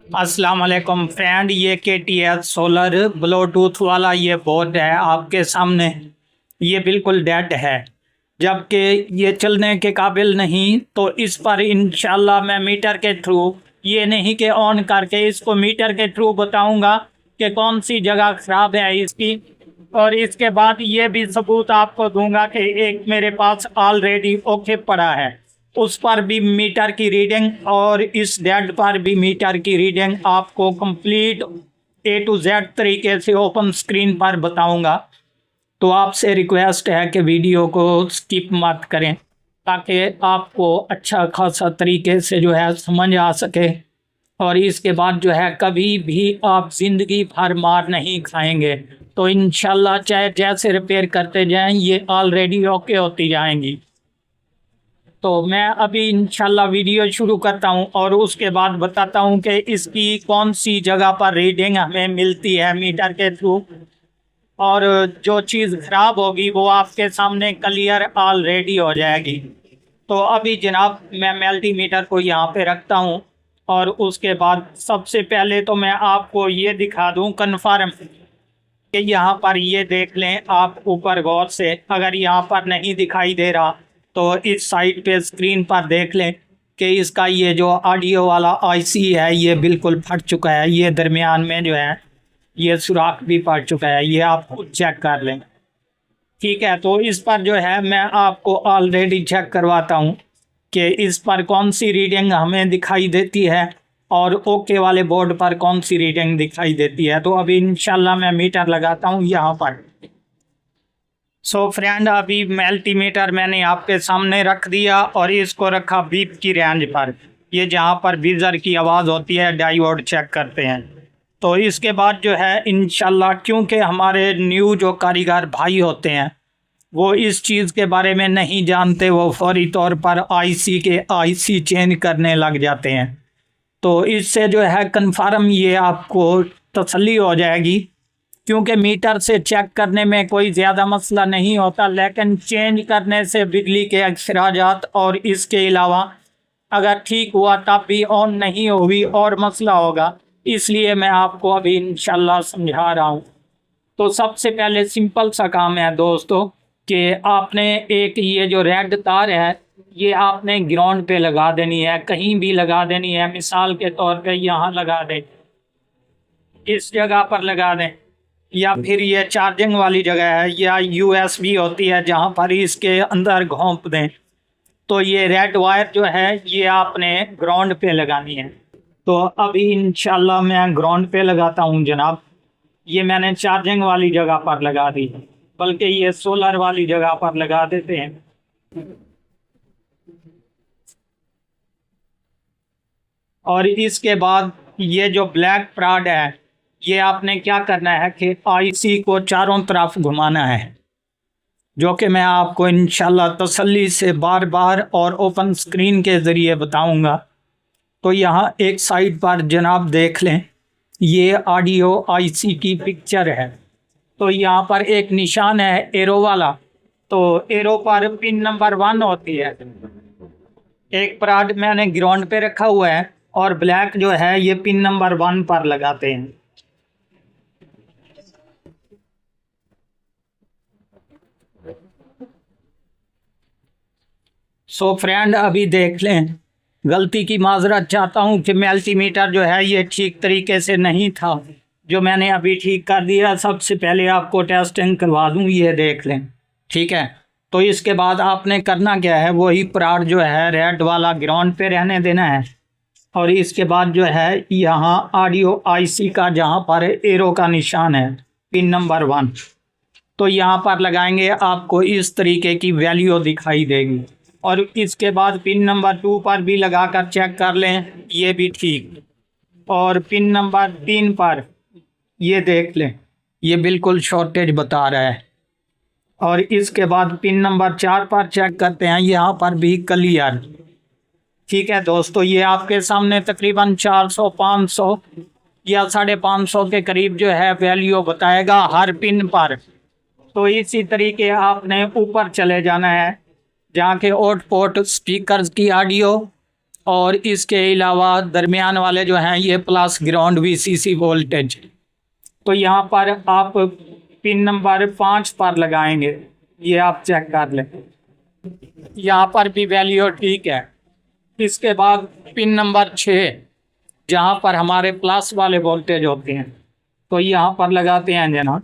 अस्सलाम वालेकुम फ्रेंड, ये KTH सोलर ब्लूटूथ वाला ये बोर्ड है आपके सामने। ये बिल्कुल डेड है, जबकि ये चलने के काबिल नहीं। तो इस पर इंशाल्लाह मैं मीटर के थ्रू, ये नहीं कि ऑन करके, इसको मीटर के थ्रू बताऊंगा कि कौन सी जगह ख़राब है इसकी। और इसके बाद ये भी सबूत आपको दूंगा कि एक मेरे पास ऑलरेडी ओके पड़ा है, उस पर भी मीटर की रीडिंग और इस डेड पर भी मीटर की रीडिंग आपको कंप्लीट A to Z तरीके से ओपन स्क्रीन पर बताऊंगा। तो आपसे रिक्वेस्ट है कि वीडियो को स्किप मत करें, ताकि आपको अच्छा खासा तरीके से जो है समझ आ सके। और इसके बाद जो है कभी भी आप ज़िंदगी भर मार नहीं खाएंगे। तो इंशाल्लाह चाहे जैसे रिपेयर करते जाएं, ये ऑलरेडी ओके होती जाएंगी। तो मैं अभी इंशाल्लाह वीडियो शुरू करता हूं और उसके बाद बताता हूं कि इसकी कौन सी जगह पर रीडिंग हमें मिलती है मीटर के थ्रू। और जो चीज़ ख़राब होगी वो आपके सामने क्लियर ऑलरेडी हो जाएगी। तो अभी जनाब मैं मल्टीमीटर को यहाँ पे रखता हूँ। और उसके बाद सबसे पहले तो मैं आपको ये दिखा दूँ कन्फर्म कि यहाँ पर ये देख लें आप ऊपर गौर से। अगर यहाँ पर नहीं दिखाई दे रहा तो इस साइड पे स्क्रीन पर देख लें कि इसका ये जो ऑडियो वाला IC है ये बिल्कुल फट चुका है। ये दरमियान में जो है ये सुराख भी पड़ चुका है, ये आप खुद चेक कर लें। ठीक है, तो इस पर जो है मैं आपको ऑलरेडी चेक करवाता हूँ कि इस पर कौन सी रीडिंग हमें दिखाई देती है और ओके वाले बोर्ड पर कौन सी रीडिंग दिखाई देती है। तो अभी इंशाल्लाह मैं मीटर लगाता हूँ यहाँ पर। सो फ्रेंड, अभी मल्टीमीटर मैंने आपके सामने रख दिया और इसको रखा बीप की रेंज पर। ये जहाँ पर बीजर की आवाज़ होती है, डायोड चेक करते हैं। तो इसके बाद जो है इंशाल्लाह, क्योंकि हमारे न्यू जो कारीगर भाई होते हैं वो इस चीज़ के बारे में नहीं जानते, वो फौरी तौर पर IC चेंज करने लग जाते हैं। तो इससे जो है कन्फर्म ये आपको तसल्ली हो जाएगी, क्योंकि मीटर से चेक करने में कोई ज़्यादा मसला नहीं होता, लेकिन चेंज करने से बिजली के अखराजात और इसके अलावा अगर ठीक हुआ तब भी ऑन नहीं होगी और मसला होगा। इसलिए मैं आपको अभी इंशाल्लाह समझा रहा हूँ। तो सबसे पहले सिंपल सा काम है दोस्तों कि आपने एक ये जो रेड तार है ये आपने ग्राउंड पे लगा देनी है, कहीं भी लगा देनी है। मिसाल के तौर पे यहाँ लगा दें, इस जगह पर लगा दें, या फिर ये चार्जिंग वाली जगह है या USB होती है जहाँ पर इसके अंदर घोंप दें। तो ये रेड वायर जो है ये आपने ग्राउंड पे लगानी है। तो अभी इंशाल्लाह मैं ग्राउंड पे लगाता हूँ जनाब। ये मैंने चार्जिंग वाली जगह पर लगा दी, बल्कि ये सोलर वाली जगह पर लगा देते हैं। और इसके बाद ये जो ब्लैक प्राड है ये आपने क्या करना है कि IC को चारों तरफ घुमाना है, जो कि मैं आपको इंशाल्लाह तसल्ली से बार बार और ओपन स्क्रीन के ज़रिए बताऊंगा। तो यहाँ एक साइड पर जनाब देख लें, ये ऑडियो IC की पिक्चर है। तो यहाँ पर एक निशान है एरो वाला, तो एरो पर पिन नंबर 1 होती है। एक प्राड मैंने ग्राउंड पे रखा हुआ है और ब्लैक जो है ये पिन नंबर 1 पर लगाते हैं। सो फ्रेंड, अभी देख लें, गलती की माजरत चाहता हूँ कि मल्टीमीटर जो है ये ठीक तरीके से नहीं था, जो मैंने अभी ठीक कर दिया। सबसे पहले आपको टेस्टिंग करवा दूँ, ये देख लें। ठीक है, तो इसके बाद आपने करना क्या है, वही प्राड जो है रेड वाला ग्राउंड पे रहने देना है। और इसके बाद जो है यहाँ ऑडियो IC का जहाँ पर एरो का निशान है पिन नंबर 1, तो यहाँ पर लगाएंगे, आपको इस तरीके की वैल्यू दिखाई देगी। और इसके बाद पिन नंबर 2 पर भी लगाकर चेक कर लें, ये भी ठीक। और पिन नंबर 3 पर ये देख लें, ये बिल्कुल शॉर्टेज बता रहा है। और इसके बाद पिन नंबर 4 पर चेक करते हैं, यहाँ पर भी क्लियर। ठीक है दोस्तों, ये आपके सामने तकरीबन 400 500 या 550 के करीब जो है वैल्यू बताएगा हर पिन पर। तो इसी तरीके आपने ऊपर चले जाना है, जहाँ के आउटपुट स्पीकर्स की ऑडियो और इसके अलावा दरमियान वाले जो हैं ये प्लस ग्राउंड वीसीसी वोल्टेज। तो यहाँ पर आप पिन नंबर 5 पर लगाएंगे, ये आप चेक कर लें, यहाँ पर भी वैल्यू ठीक है। इसके बाद पिन नंबर 6 जहाँ पर हमारे प्लस वाले वोल्टेज होते हैं, तो यहाँ पर लगाते हैं जनाब।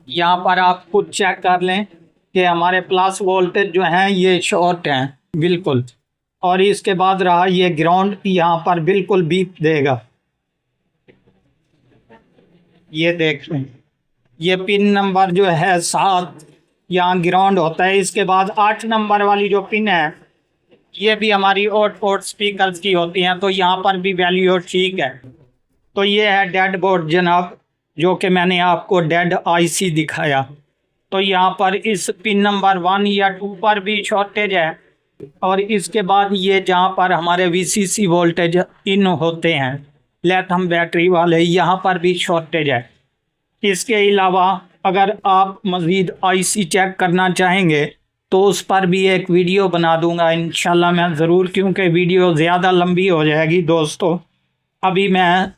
यहाँ पर आप खुद चेक कर लें कि हमारे प्लस वोल्टेज जो हैं ये शॉर्ट हैं बिल्कुल। और इसके बाद रहा ये ग्राउंड, यहाँ पर बिल्कुल बीप देगा, ये देख लें। ये पिन नंबर जो है 7 यहाँ ग्राउंड होता है। इसके बाद 8 नंबर वाली जो पिन है ये भी हमारी आउटपुट स्पीकर्स की होती हैं, तो यहाँ पर भी वैल्यू ठीक है। तो ये है डेड बोर्ड जनाब, जो कि मैंने आपको डेड आईसी दिखाया। तो यहाँ पर इस पिन नंबर 1 या 2 पर भी शॉर्टेज है, और इसके बाद ये जहाँ पर हमारे वीसीसी वोल्टेज इन होते हैं लिथियम बैटरी वाले, यहाँ पर भी शॉर्टेज है। इसके अलावा अगर आप मज़ीद आईसी चेक करना चाहेंगे तो उस पर भी एक वीडियो बना दूंगा इंशाल्लाह मैं ज़रूर, क्योंकि वीडियो ज़्यादा लंबी हो जाएगी दोस्तों। अभी मैं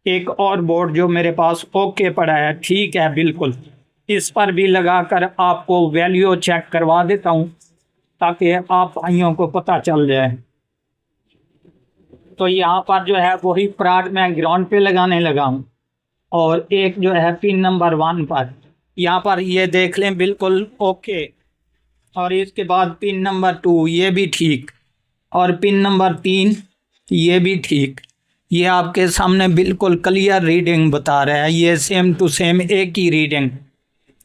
एक और बोर्ड जो मेरे पास ओके पड़ा है, ठीक है बिल्कुल, इस पर भी लगाकर आपको वैल्यू चेक करवा देता हूँ ताकि आप भाइयों को पता चल जाए। तो यहाँ पर जो है वही प्राड मैं ग्राउंड पे लगाने लगा हूँ, और एक जो है पिन नंबर 1 पर, यहाँ पर ये देख लें बिल्कुल ओके। और इसके बाद पिन नंबर 2 ये भी ठीक, और पिन नंबर 3 ये भी ठीक। ये आपके सामने बिल्कुल क्लियर रीडिंग बता रहा है, ये सेम टू सेम एक ही रीडिंग।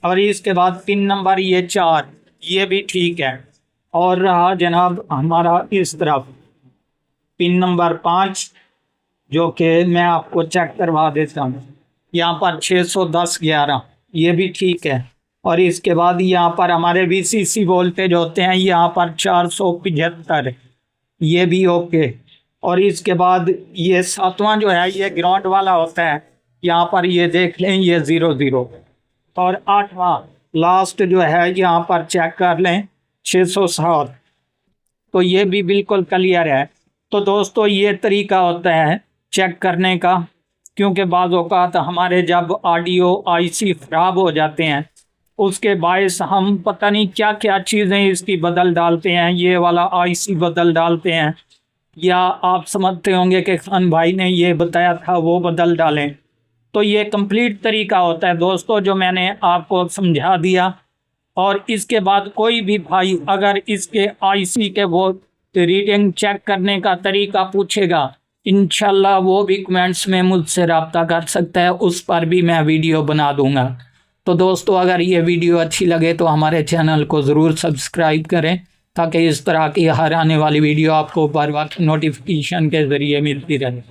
और इसके बाद पिन नंबर ये 4 ये भी ठीक है। और रहा जनाब हमारा इस तरफ पिन नंबर 5, जो कि मैं आपको चेक करवा देता हूँ। यहाँ पर 610/11 ये भी ठीक है। और इसके बाद यहाँ पर हमारे वीसीसी वोल्टेज होते हैं, यहाँ पर 475 ये भी ओके। और इसके बाद ये 7वां जो है ये ग्राउंड वाला होता है, यहाँ पर ये देख लें ये 00। और 8वां लास्ट जो है यहाँ पर चेक कर लें 607, तो ये भी बिल्कुल क्लियर है। तो दोस्तों ये तरीका होता है चेक करने का, क्योंकि बाज़ औक़ात हमारे जब ऑडियो आईसी ख़राब हो जाते हैं उसके बायस हम पता नहीं क्या क्या चीज़ें इसकी बदल डालते हैं, ये वाला आईसी बदल डालते हैं, या आप समझते होंगे कि खान भाई ने ये बताया था वो बदल डालें। तो ये कंप्लीट तरीका होता है दोस्तों जो मैंने आपको समझा दिया। और इसके बाद कोई भी भाई अगर इसके आईसी के वो रीडिंग चेक करने का तरीका पूछेगा, इंशाल्लाह वो भी कमेंट्स में मुझसे रब्ता कर सकता है, उस पर भी मैं वीडियो बना दूंगा। तो दोस्तों अगर ये वीडियो अच्छी लगे तो हमारे चैनल को ज़रूर सब्सक्राइब करें, ताकि इस तरह की हर आने वाली वीडियो आपको बर वक्त नोटिफिकेशन के ज़रिए मिलती रहे।